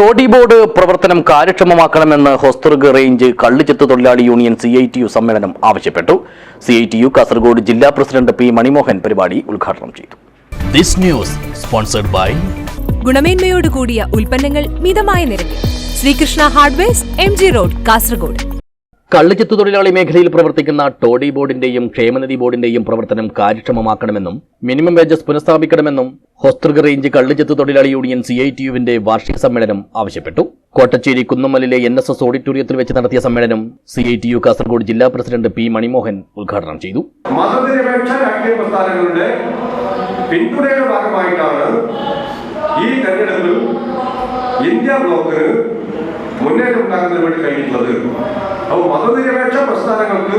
Toddy board പ്രവർത്തനം കാര്യക്ഷമമാക്കണമെന്ന് Hosdurg range കള്ളുചെത്ത് തൊഴിലാളി യൂണിയൻ CITU സമ്മേളനം ആവശ്യപ്പെട്ടു. CITU കാസർഗോഡ് ജില്ലാ പ്രസിഡന്റ് P. മണിമോഹൻ പരിപാടി ഉദ്ഘാടനം ചെയ്തു. This news sponsored by ഗുണമേന്മയോട് കൂടിയ ഉൽപ്പന്നങ്ങൾ മിതമായ നിരക്കിൽ Sreekrishna hardwares MG road Kasaragod. കള്ളുചെത്ത് തൊഴിലാളി മേഖലയിൽ പ്രവർത്തിക്കുന്ന ടോഡി ബോർഡിന്റെയും ക്ഷേമനിധി ബോർഡിന്റെയും പ്രവർത്തനം കാര്യക്ഷമമാക്കണമെന്നും മിനിമം വേജസ് പുനഃസ്ഥാപിക്കണമെന്നും ഹൊസ്ദുർഗ് റേഞ്ച് കള്ളുചെത്ത് തൊഴിലാളി യൂണിയൻ CITUവിന്റെ വാർഷിക സമ്മേളനം ആവശ്യപ്പെട്ടു. കോട്ടച്ചേരി കുന്നമ്മലിലെ NSS ഓഡിറ്റോറിയത്തിൽ വെച്ച് നടത്തിയ സമ്മേളനം CITU കാസർഗോഡ് ജില്ലാ പ്രസിഡന്റ് P. മണിമോഹൻ ഉദ്ഘാടനം ചെയ്തു. മതനിരപേക്ഷ രാഷ്ട്രീയ പ്രസ്ഥാനങ്ങളുടെ പിന്തുണയുടെ ഭാഗമായിട്ടാണ് ഈ തെരഞ്ഞെടുപ്പിൽ ഇന്ത്യ ബ്ലോക്കിന് മുന്നേറ്റം ഉണ്ടാക്കുന്നതിന് വേണ്ടി കഴിഞ്ഞിട്ടുള്ളത്. അപ്പോൾ മതനിരപേക്ഷ പ്രസ്ഥാനങ്ങൾക്ക്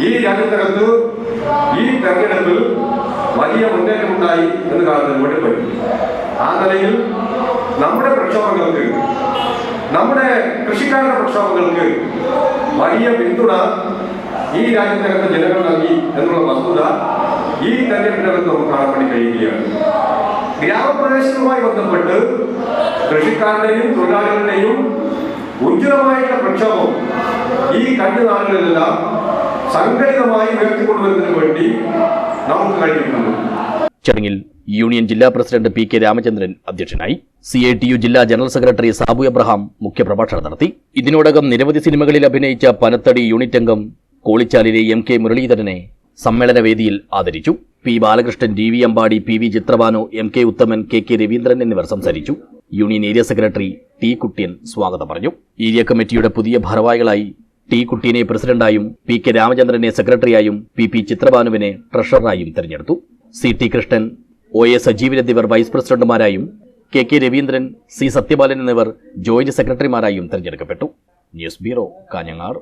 ഈ രാജ്യത്തിനകത്ത് ഈ തെരഞ്ഞെടുപ്പിൽ വലിയ മുന്നേറ്റമുണ്ടായി എന്ന് കാണുന്നതിന് വേണ്ടി പറ്റും. ആ നിലയിൽ നമ്മുടെ പ്രക്ഷോഭങ്ങൾക്ക്, നമ്മുടെ കൃഷിക്കാരുടെ പ്രക്ഷോഭങ്ങൾക്ക് വലിയ പിന്തുണ ഈ രാജ്യത്തിനകത്ത് ജനങ്ങൾ നൽകി എന്നുള്ള വസ്തുത ഈ തെരഞ്ഞെടുപ്പിനകത്ത് നമുക്ക് കാണാൻ വേണ്ടി കഴിയുകയാണ്. ഗ്രാമപ്രദേശങ്ങളുമായി ബന്ധപ്പെട്ട് കൃഷിക്കാരുടെയും തൊഴിലാളികളുടെയും ഉജ്ജ്വലമായിട്ടുള്ള പ്രക്ഷോഭം ഈ കഴിഞ്ഞ നാളുകളിലെല്ലാം സംഘടിതമായി ഉയർത്തിക്കൊണ്ടുവരുന്നതിന് വേണ്ടി നമുക്ക് കഴിഞ്ഞിട്ടുണ്ട്. ചടങ്ങിൽ യൂണിയൻ ജില്ലാ പ്രസിഡന്റ് P. K. രാമചന്ദ്രൻ അധ്യക്ഷനായി. CITU ജില്ലാ ജനറൽ സെക്രട്ടറി സാബു എബ്രഹാം മുഖ്യപ്രഭാഷണം നടത്തി. ഇതിനോടകം നിരവധി സിനിമകളിൽ അഭിനയിച്ച പനത്തടി യൂണിറ്റ് അംഗം കോളിച്ചാലിലെ MK മുരളീധരനെ സമ്മേളന വേദിയിൽ ആദരിച്ചു. P. Balakrishnan, DV Ambadi, PV Chitrabhanu, MK ഉത്തമൻ, KK രവീന്ദ്രൻ എന്നിവർ സംസാരിച്ചു. Union area secretary T. Kuttiyan സ്വാഗതം പറഞ്ഞു. ഏരിയ കമ്മിറ്റിയുടെ പുതിയ ഭാരവാഹികളായി T. കുട്ടിയനെ പ്രസിഡന്റായും P. K. രാമചന്ദ്രനെ സെക്രട്ടറിയായും PP ചിത്രഭാനുവിനെ ട്രഷററായും തെരഞ്ഞെടുത്തു. CT കൃഷ്ണൻ, OA സജീവൻ എന്നിവർ വൈസ് പ്രസിഡന്റുമാരായും KK രവീന്ദ്രൻ, C. സത്യപാലൻ എന്നിവർ ജോയിന്റ് സെക്രട്ടറിമാരായും തെരഞ്ഞെടുക്കപ്പെട്ടു. News bureau, Kanhangad.